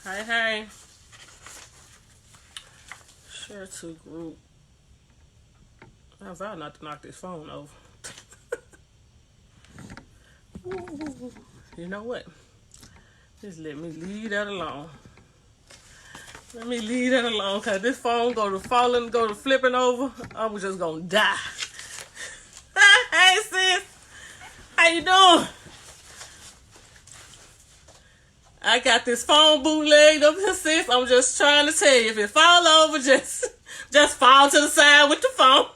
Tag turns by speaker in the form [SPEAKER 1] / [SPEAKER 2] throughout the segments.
[SPEAKER 1] Hey, hey. Share to group. I was out not to knock this phone over. Ooh, you know what? Just let me leave that alone. Let me leave that alone, because this phone go to falling, go to flipping over. I'm just going to die. Hey, sis. How you doing? I got this phone bootlegged up here, sis. I'm just trying to tell you, if it fall over, just fall to the side with the phone.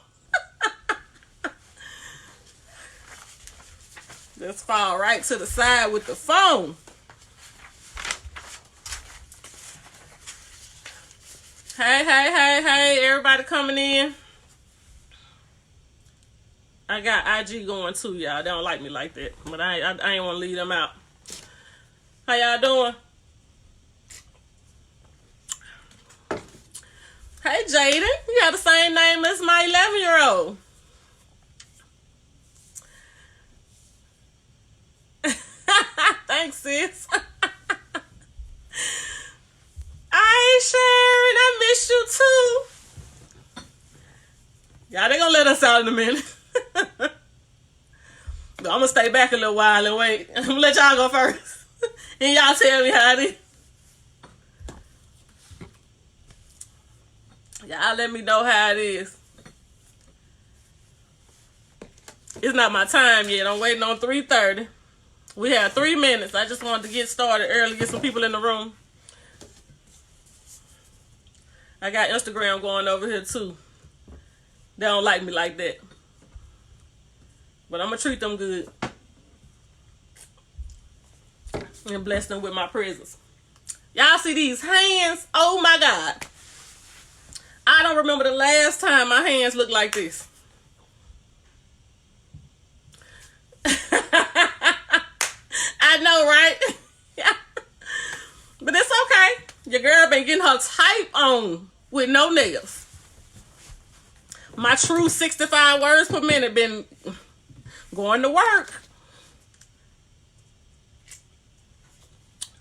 [SPEAKER 1] Just fall right to the side with the phone. Hey, hey, hey, hey, everybody coming in. I got IG going too, y'all. They don't like me like that, but I ain't want to leave them out. How y'all doing? Hey, Jaden. You got the same name as my 11-year-old. Thanks, sis. Hey, Sharon. I miss you, too. Y'all, they gonna let us out in a minute. I'm gonna stay back a little while and wait. I'm gonna let y'all go first. And y'all tell me how it is. Y'all let me know how it is. It's not my time yet. I'm waiting on 3:30. We have 3 minutes. I just wanted to get started early, get some people in the room. I got Instagram going over here too. They don't like me like that. But I'm going to treat them good. And bless them with my presence. Y'all see these hands? Oh my God. I don't remember the last time my hands looked like this. I know, right? Yeah. But it's okay. Your girl been getting her type on with no nails. My true 65 words per minute been going to work.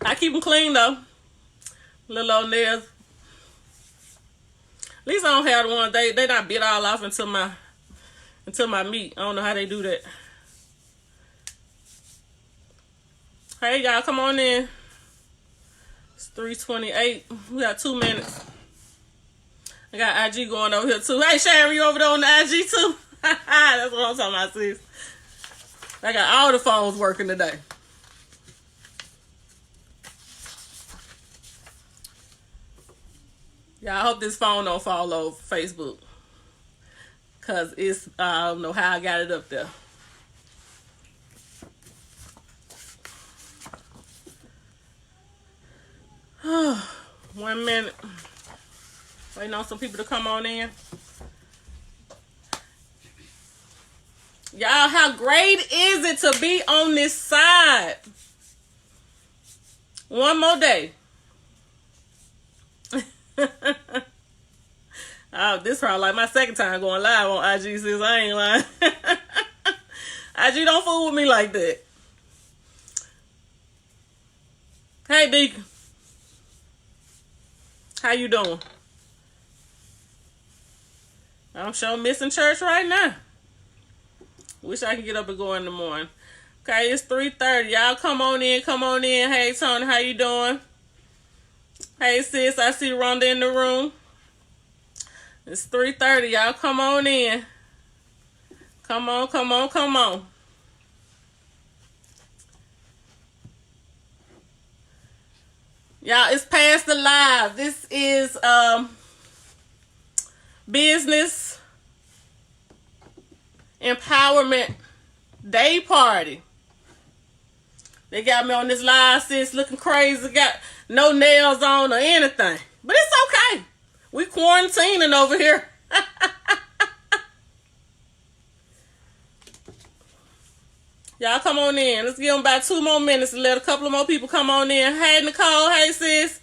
[SPEAKER 1] I keep them clean though. Little old nails. At least I don't have the ones they not bit all off into my meat. I don't know how they do that. Hey y'all, come on in. It's 3:28. We got 2 minutes. I got IG going over here too. Hey Sharon, you over there on the IG too? That's what I'm talking about, sis. I got all the phones working today. Yeah, I hope this phone don't fall over Facebook. Cause it's I don't know how I got it up there. One minute. Waiting on some people to come on in. Y'all, how great is it to be on this side? One more day. Oh, this probably like my second time going live on IG, sis. I ain't lying. IG, don't fool with me like that. Hey, Deacon. How you doing? I'm sure missing church right now. Wish I could get up and go in the morning. Okay, it's 3:30. Y'all come on in, come on in. Hey, Tony, how you doing? Hey, sis, I see Rhonda in the room. It's 3:30. Y'all come on in. Come on, come on, come on. Y'all, it's past the live. This is business empowerment day party. They got me on this live, sis, looking crazy. Got no nails on or anything. But it's okay. We quarantining over here. Y'all come on in. Let's give them about 2 more minutes to let a couple of more people come on in. Hey, Nicole. Hey, sis.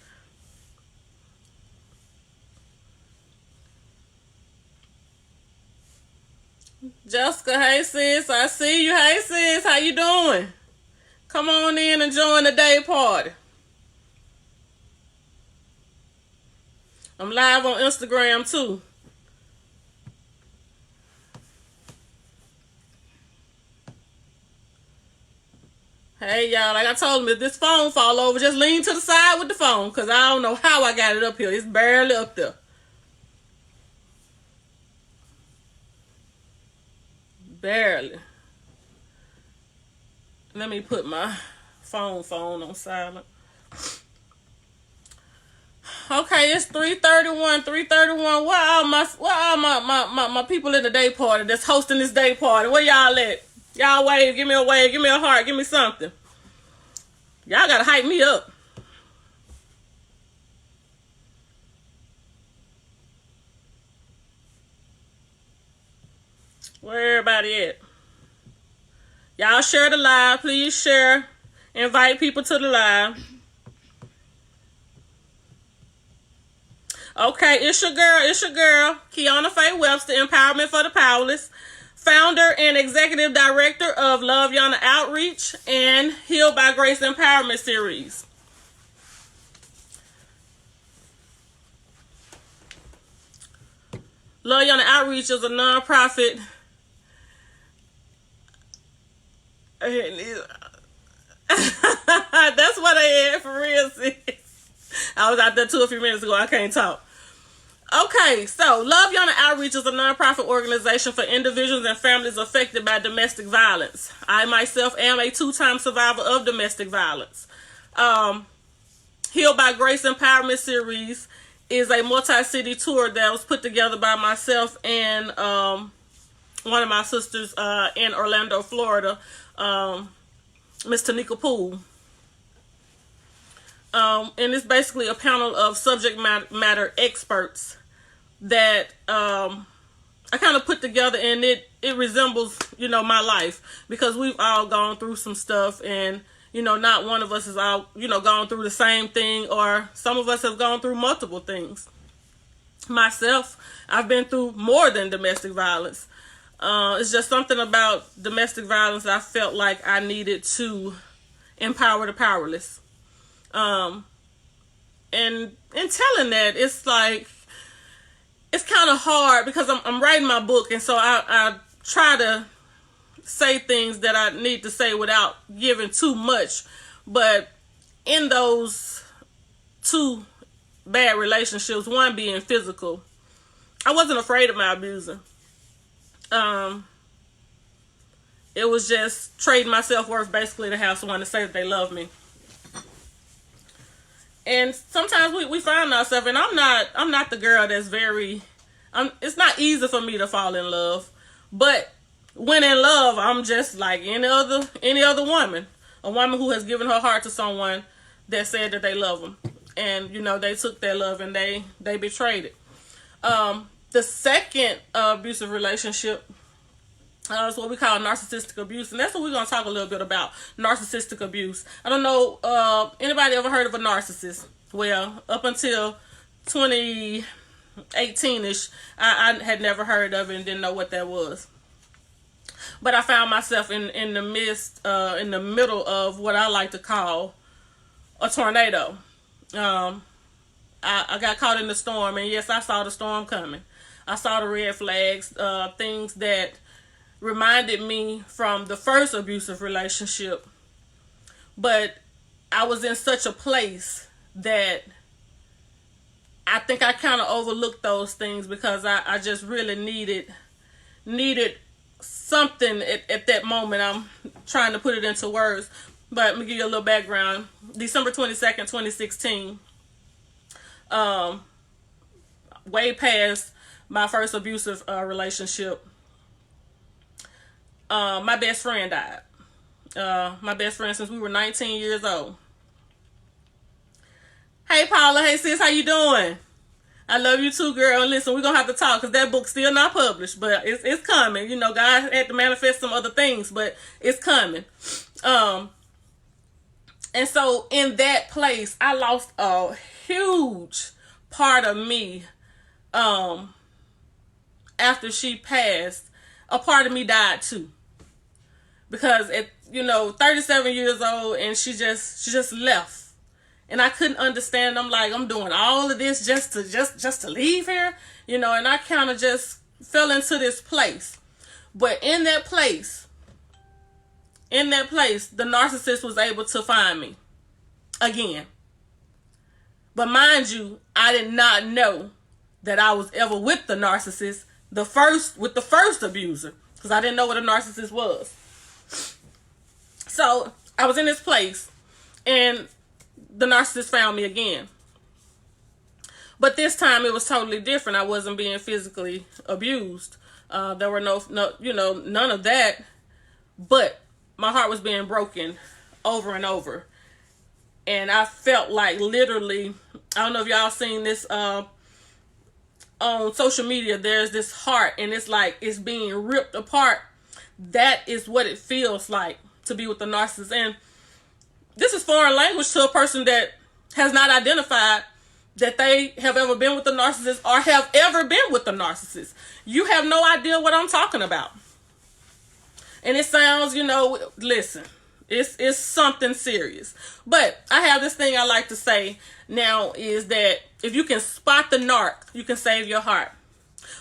[SPEAKER 1] Jessica. Hey, sis. I see you. Hey, sis. How you doing? Come on in and join the day party. I'm live on Instagram too. Hey, y'all, like I told him, if this phone fall over, just lean to the side with the phone, because I don't know how I got it up here. It's barely up there. Barely. Let me put my phone on silent. Okay, it's 3:31. 3:31. Where all my people in the day party that's hosting this day party? Where y'all at? Y'all wave. Give me a wave. Give me a heart. Give me something. Y'all gotta hype me up. Where everybody at? Y'all share the live. Please share. Invite people to the live. Okay, it's your girl, Keyuna Faye Webster, Empowerment for the Powerless, founder and executive director of Love Yana Outreach and Healed by Grace Empowerment Series. Love Yana Outreach is a nonprofit. That's what I had for real, sis. I was out there a few minutes ago. I can't talk. Okay, so Love Yana Outreach is a nonprofit organization for individuals and families affected by domestic violence. I myself am a 2-time survivor of domestic violence. Healed by Grace Empowerment Series is a multi-city tour that was put together by myself and one of my sisters in Orlando, Florida, Miss Tanika Poole. And it's basically a panel of subject matter experts that I kind of put together, and it resembles, my life, because we've all gone through some stuff, and, not one of us has all, gone through the same thing, or some of us have gone through multiple things. Myself, I've been through more than domestic violence. It's just something about domestic violence that I felt like I needed to empower the powerless. And in telling that, it's like, it's kind of hard because I'm writing my book, and so I try to say things that I need to say without giving too much. But in those 2 bad relationships, one being physical, I wasn't afraid of my abuser. It was just trading my self-worth basically to have someone to say that they love me. And sometimes we find ourselves, and I'm not the girl that's very, it's not easy for me to fall in love, but when in love, I'm just like any other woman, a woman who has given her heart to someone that said that they love them, and they took their love and they betrayed it. The second abusive relationship is what we call narcissistic abuse, and that's what we're going to talk a little bit about, narcissistic abuse. I don't know, anybody ever heard of a narcissist? Well, up until 2018-ish, I had never heard of it and didn't know what that was. But I found myself in the middle of what I like to call a tornado. I got caught in the storm, and yes, I saw the storm coming. I saw the red flags, things that reminded me from the first abusive relationship. But I was in such a place that I think I kind of overlooked those things because I just really needed something at that moment. I'm trying to put it into words, but let me give you a little background. December 22nd, 2016, way past my first abusive relationship, my best friend died. My best friend since we were 19 years old. Hey, Paula. Hey, sis. How you doing? I love you too, girl. And listen, we're going to have to talk because that book's still not published, but it's coming. God had to manifest some other things, but it's coming. And so in that place, I lost a huge part of me. After she passed, a part of me died too. Because at 37 years old, and she just left. And I couldn't understand. I'm like, I'm doing all of this just to leave here, and I kind of just fell into this place. But in that place, the narcissist was able to find me again. But mind you, I did not know that I was ever with the narcissist, with the first abuser, because I didn't know what a narcissist was. So I was in this place, and the narcissist found me again. But this time it was totally different. I wasn't being physically abused. There were none of that. But my heart was being broken over and over. And I felt like literally, I don't know if y'all seen this on social media, there's this heart and it's like it's being ripped apart. That is what it feels like to be with the narcissist. And this is foreign language to a person that has not identified that they have ever been with the narcissist or have ever been with the narcissist. You have no idea what I'm talking about. And it sounds, listen, it's something serious. But I have this thing I like to say now is that if you can spot the narc, you can save your heart.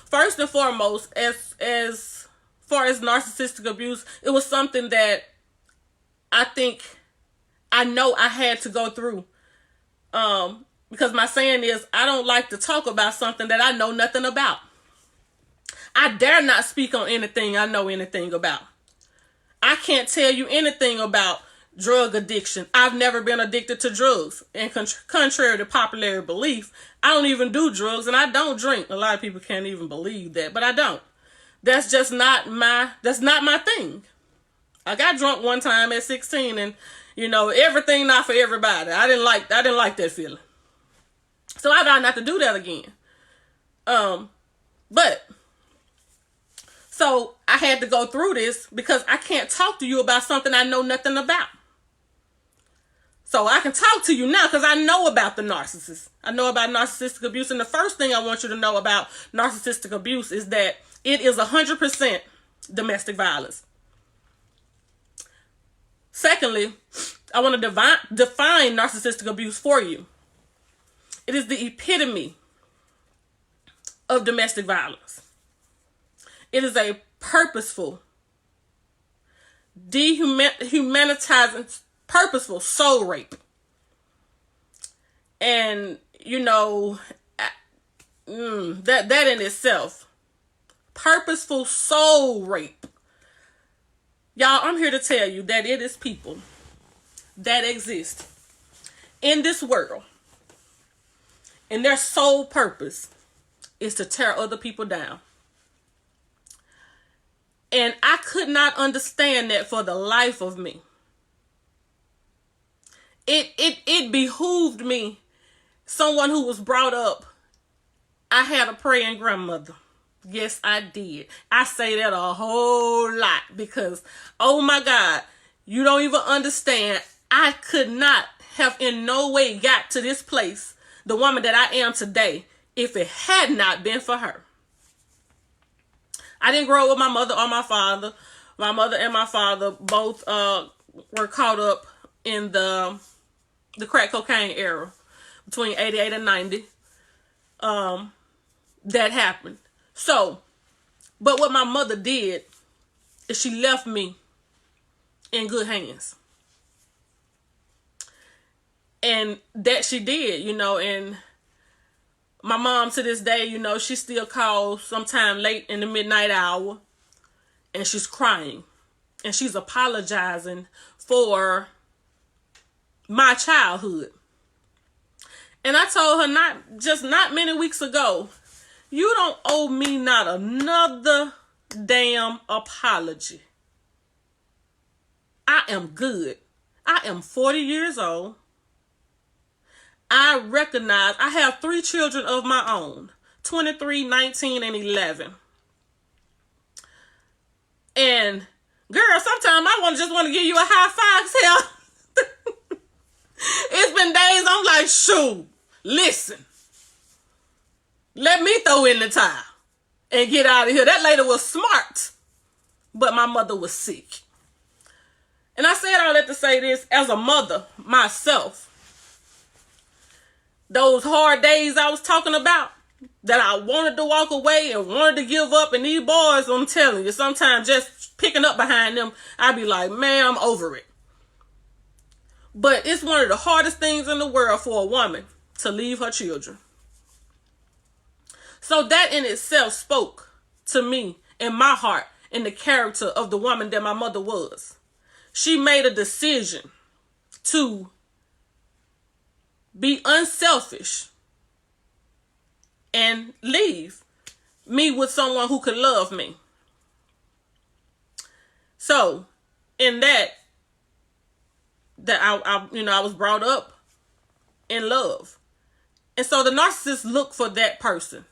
[SPEAKER 1] First and foremost, as far as narcissistic abuse, it was something that I know I had to go through. Because my saying is, I don't like to talk about something that I know nothing about. I dare not speak on anything I know anything about. I can't tell you anything about drug addiction. I've never been addicted to drugs. And contrary to popular belief, I don't even do drugs and I don't drink. A lot of people can't even believe that, but I don't. That's not my thing. I got drunk one time at 16 and, everything not for everybody. I didn't like that feeling. So I vowed not to do that again. So I had to go through this because I can't talk to you about something I know nothing about. So I can talk to you now because I know about the narcissist. I know about narcissistic abuse. And the first thing I want you to know about narcissistic abuse is that it is 100% domestic violence. Secondly, I want to define narcissistic abuse for you. It is the epitome of domestic violence. It is a purposeful, dehumanizing, purposeful soul rape. And, that in itself, purposeful soul rape. Y'all, I'm here to tell you that it is people that exist in this world, and their sole purpose is to tear other people down. And I could not understand that for the life of me. It behooved me, someone who was brought up, I had a praying grandmother. Yes, I did. I say that a whole lot because, oh my God, you don't even understand. I could not have in no way got to this place, the woman that I am today, if it had not been for her. I didn't grow up with my mother or my father. My mother and my father both were caught up in the crack cocaine era between 88 and 90. That happened. So, but what my mother did is she left me in good hands. And that she did, and my mom to this day, she still calls sometime late in the midnight hour and she's crying and she's apologizing for my childhood. And I told her not many weeks ago, you don't owe me not another damn apology. I am good. I am 40 years old. I recognize I have 3 children of my own, 23, 19, and 11. And girl, sometimes I just want to give you a high five. Hell, it's been days I'm like, shoot, listen, let me throw in the towel and get out of here. That lady was smart, but my mother was sick. And I said all that to say this, as a mother myself, those hard days I was talking about, that I wanted to walk away and wanted to give up, and these boys, I'm telling you, sometimes just picking up behind them, I'd be like, man, I'm over it. But it's one of the hardest things in the world for a woman to leave her children. So that in itself spoke to me in my heart in the character of the woman that my mother was. She made a decision to be unselfish and leave me with someone who could love me. So in that I was brought up in love. And so the narcissist look for that person.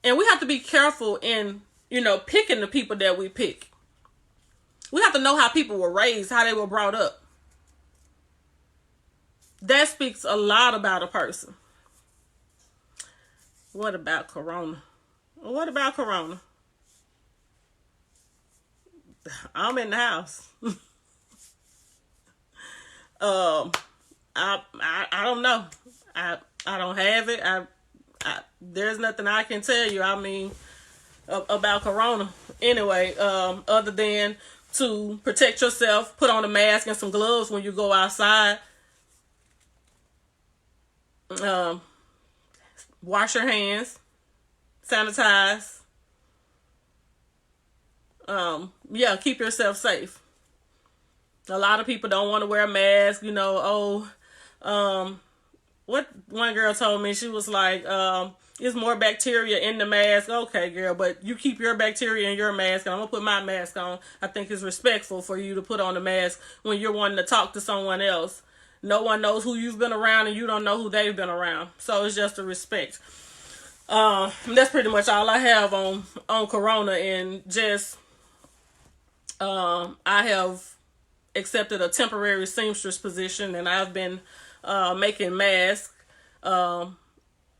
[SPEAKER 1] And we have to be careful in, picking the people that we pick. We have to know how people were raised, how they were brought up. That speaks a lot about a person. What about Corona? I'm in the house. I don't know. I don't have it. There's nothing I can tell you. I mean, about Corona. Anyway, other than to protect yourself, put on a mask and some gloves when you go outside. Wash your hands, sanitize. Keep yourself safe. A lot of people don't want to wear a mask, what one girl told me, she was like, there's more bacteria in the mask. Okay, girl, but you keep your bacteria in your mask, and I'm going to put my mask on. I think it's respectful for you to put on a mask when you're wanting to talk to someone else. No one knows who you've been around, and you don't know who they've been around. So it's just a respect. That's pretty much all I have on Corona, and just, I have accepted a temporary seamstress position, and I've been making masks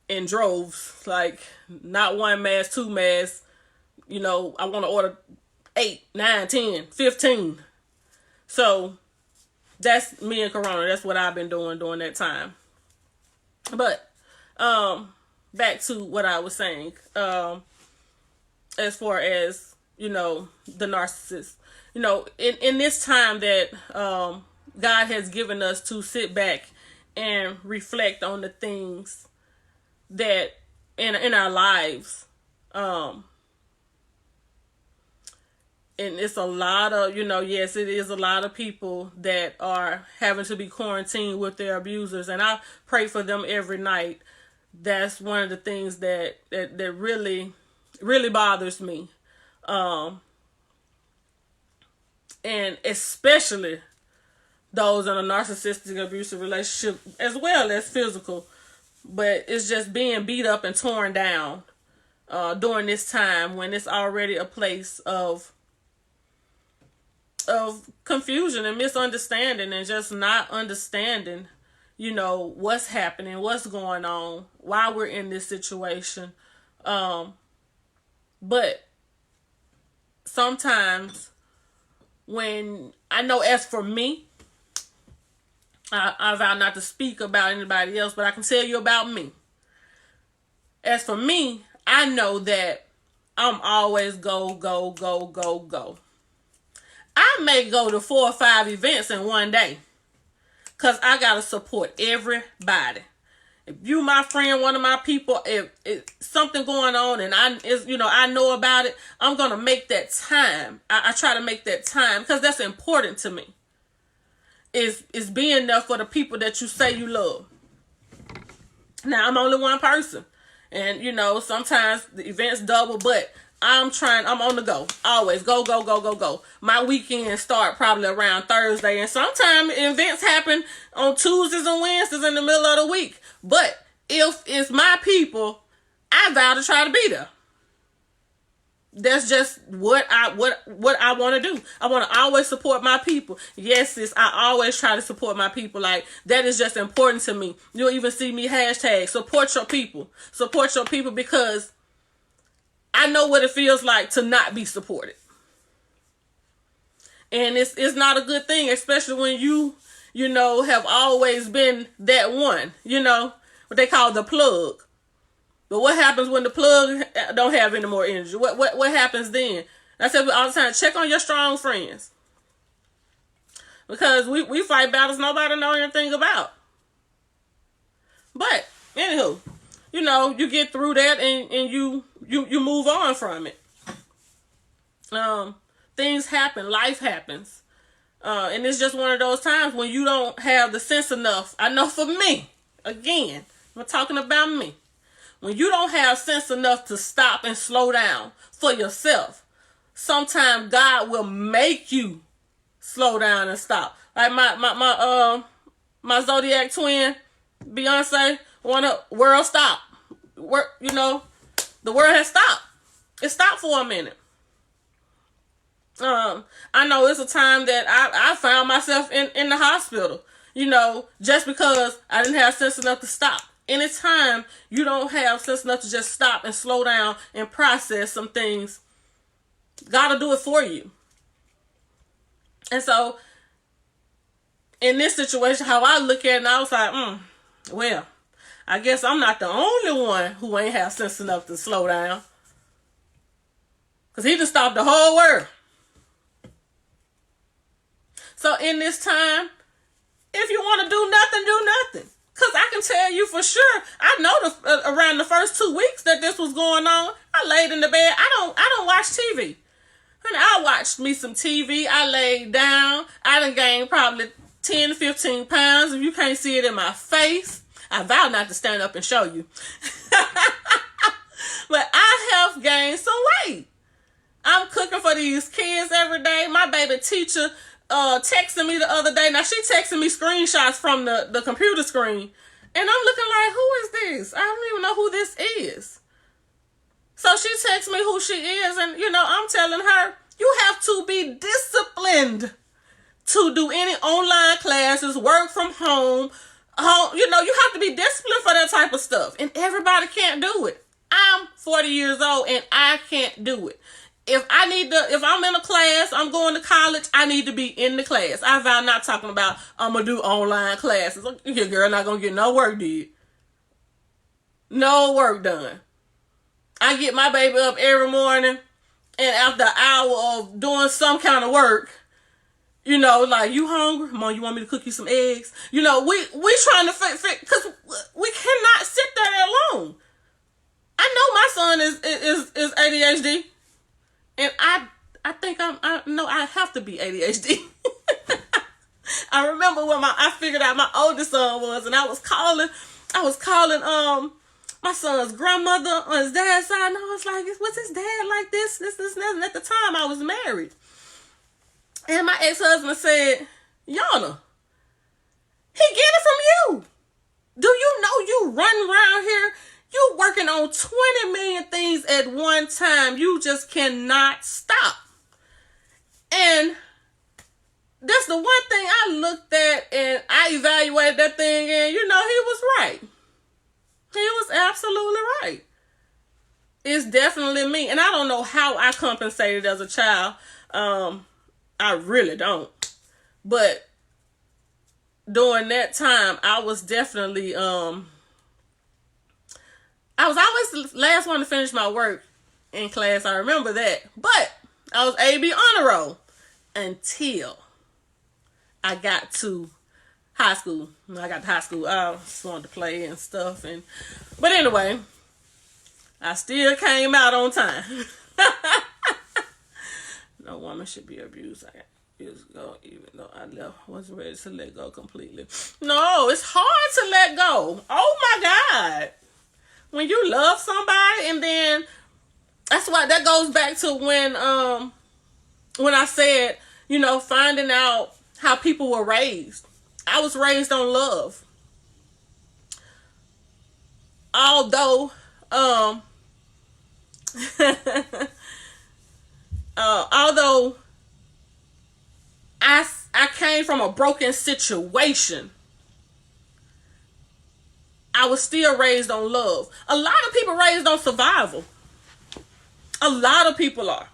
[SPEAKER 1] in droves, like not one mask, two masks. I want to order 8, 9, 10, 15. So that's me and Corona. That's what I've been doing during that time. But back to what I was saying, as far as the narcissist. In this time that God has given us to sit back and reflect on the things that in our lives, and it's a lot of, yes, it is a lot of people that are having to be quarantined with their abusers, and I pray for them every night. That's one of the things that really, really bothers me. And especially those in a narcissistic abusive relationship, as well as physical. But it's just being beat up and torn down during this time when it's already a place of confusion and misunderstanding, and just not understanding, what's happening, what's going on, why we're in this situation. But sometimes, when I know, as for me, I vow not to speak about anybody else, but I can tell you about me. As for me, I know that I'm always go, go, go, go, go. I may go to 4 or 5 events in one day, because I got to support everybody. If you my friend, one of my people, if something going on and I know about it, I'm going to make that time. I try to make that time, because that's important to me. Is being there for the people that you say you love. Now, I'm only one person, and sometimes the events double, but I'm on the go. Always go, go, go, go, go. My weekends start probably around Thursday, and sometimes events happen on Tuesdays and Wednesdays in the middle of the week. But if it's my people, I vow to try to be there. That's just what I want to do. I want to always support my people. Yes, sis, I always try to support my people. Like, that is just important to me. You'll even see me hashtag support your people. Support your people, because I know what it feels like to not be supported. And it's not a good thing, especially when you have always been that one, what they call the plug. But what happens when the plug don't have any more energy? What happens then? I said all the time, check on your strong friends. Because we fight battles nobody know anything about. But, anywho, you get through that and you move on from it. Things happen, life happens. And it's just one of those times when you don't have the sense enough. I know for me, again, I'm talking about me. When you don't have sense enough to stop and slow down for yourself, sometimes God will make you slow down and stop. Like my zodiac twin, Beyonce, world stop. The world has stopped. It stopped for a minute. I know it's a time that I found myself in the hospital, just because I didn't have sense enough to stop. Anytime you don't have sense enough to just stop and slow down and process some things, God will do it for you. And so, in this situation, how I look at it, and I was like, well, I guess I'm not the only one who ain't have sense enough to slow down. Because he just stopped the whole world. So in this time, if you want to do nothing, do nothing. Because I can tell you for sure, I know around the first 2 weeks that this was going on, I laid in the bed. I don't watch TV. Honey, I watched me some TV. I laid down. I done gained probably 10, 15 pounds. If you can't see it in my face, I vow not to stand up and show you. But I have gained some weight. I'm cooking for these kids every day. My baby teacher texting me the other day. Now, she texting me screenshots from the computer screen. And I'm looking like, who is this? I don't even know who this is. So she texts me who she is. And, I'm telling her, you have to be disciplined to do any online classes, work from home. You have to be disciplined for that type of stuff. And everybody can't do it. I'm 40 years old and I can't do it. If I'm in a class, I'm going to college, I need to be in the class. I vow not talking about I'm going to do online classes. Your girl not going to get no work did. No work done. I get my baby up every morning, and after an hour of doing some kind of work, like, you hungry? Mom, you want me to cook you some eggs? We trying to fit, because we cannot sit there that long. I know my son is ADHD. And I think I have to be ADHD. I remember when I figured out my oldest son was, and I was calling my son's grandmother on his dad's side, and I was like, what's his dad like this, and at the time I was married. And my ex-husband said, Yana, he get it from you. Do you know you run around here? You working on 20 million things at one time. You just cannot stop. And that's the one thing I looked at and I evaluated that thing, and he was right. He was absolutely right. It's definitely me. And I don't know how I compensated as a child. I really don't. But during that time, I was definitely I was always the last one to finish my work in class. I remember that. But I was A/B honor roll until I got to high school. When I got to high school, I just wanted to play and stuff. But anyway, I still came out on time. No woman should be abused. I years ago, even though I wasn't ready to let go completely. No, it's hard to let go. Oh my God. When you love somebody, and then that's why that goes back to when I said, finding out how people were raised. I was raised on love. Although I came from a broken situation, I was still raised on love. A lot of people raised on survival. A lot of people are.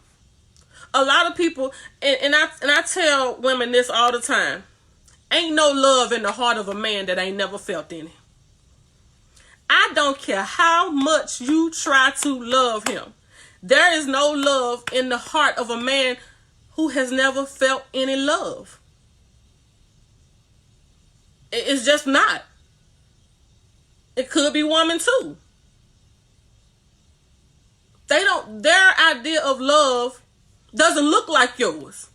[SPEAKER 1] A lot of people, and I tell women this all the time. Ain't no love in the heart of a man that ain't never felt any. I don't care how much you try to love him. There is no love in the heart of a man who has never felt any love. It's just not. It could be women too. Their idea of love doesn't look like yours.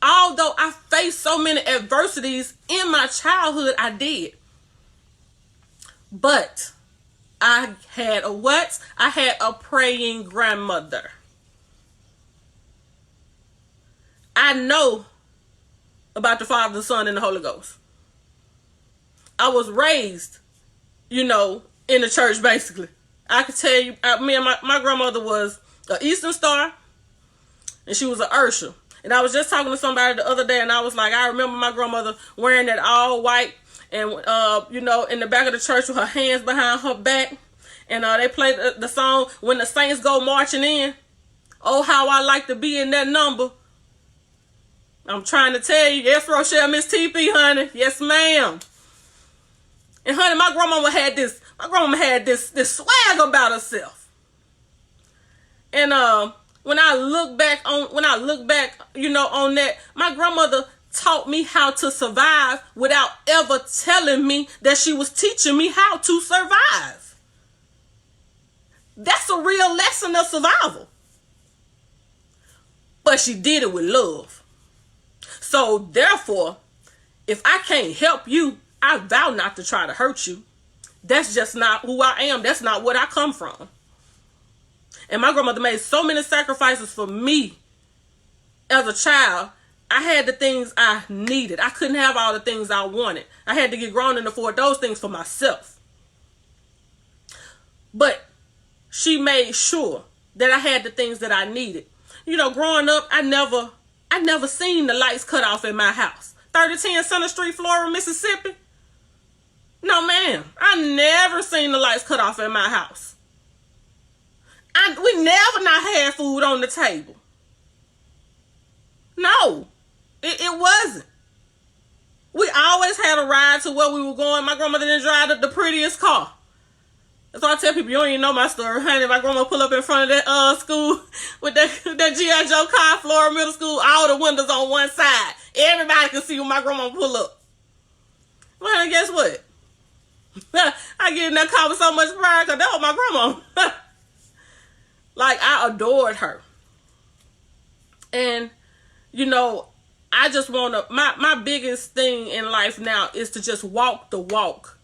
[SPEAKER 1] Although I faced so many adversities in my childhood, I did. But I had a what? I had a praying grandmother. I know about the Father, the Son, and the Holy Ghost. I was raised, in the church, basically. I could tell you, me and my grandmother was an Eastern Star, and she was an Ursha. And I was just talking to somebody the other day, and I was like, I remember my grandmother wearing that all white, and, in the back of the church with her hands behind her back. And they played the song, When the Saints Go Marching In. Oh, how I like to be in that number. I'm trying to tell you, yes, Rochelle, Miss TP, honey. Yes, ma'am. And honey, my grandmama had this swag about herself. And when I look back on that, my grandmother taught me how to survive without ever telling me that she was teaching me how to survive. That's a real lesson of survival. But she did it with love. So therefore, if I can't help you, I vow not to try to hurt you. That's just not who I am. That's not what I come from. And my grandmother made so many sacrifices for me as a child. I had the things I needed. I couldn't have all the things I wanted. I had to get grown and afford those things for myself. But she made sure that I had the things that I needed. Growing up, I never seen the lights cut off in my house. 3010 Center Street, Florida, Mississippi. No, ma'am. I never seen the lights cut off in my house. We never not had food on the table. No, it wasn't. We always had a ride to where we were going. My grandmother didn't drive the prettiest car. That's why I tell people, you don't even know my story, honey. My grandma pull up in front of that school with that G.I. Joe car, Florida Middle School, all the windows on one side. Everybody can see when my grandma pull up. Well, honey, guess what? I get in that car with so much pride because that was my grandma. Like, I adored her. And, I just want to, my biggest thing in life now is to just walk the walk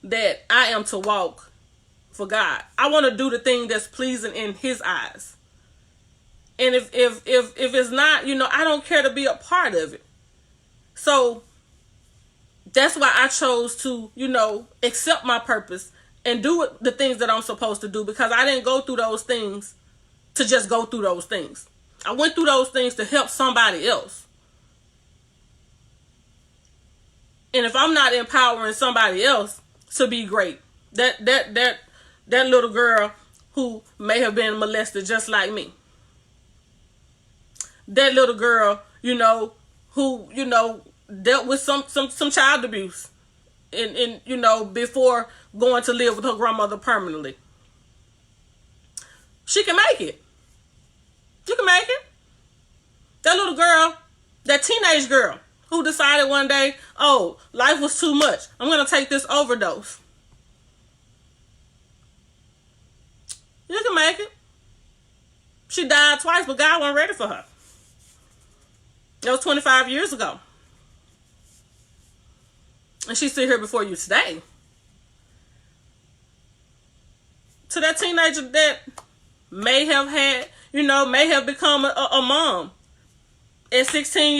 [SPEAKER 1] that I am to walk for God. I want to do the thing that's pleasing in His eyes. And if it's not, I don't care to be a part of it. So that's why I chose to, accept my purpose and do the things that I'm supposed to do, because I didn't go through those things to just go through those things. I went through those things to help somebody else. And if I'm not empowering somebody else to be great, that little girl who may have been molested just like me, that little girl, who, dealt with some child abuse in before going to live with her grandmother permanently. She can make it. You can make it. That little girl, that teenage girl who decided one day, oh, life was too much. I'm going to take this overdose. You can make it. She died twice, but God wasn't ready for her. That was 25 years ago. And she's still here before you today. To that teenager that may have had, may have become a mom at 16 years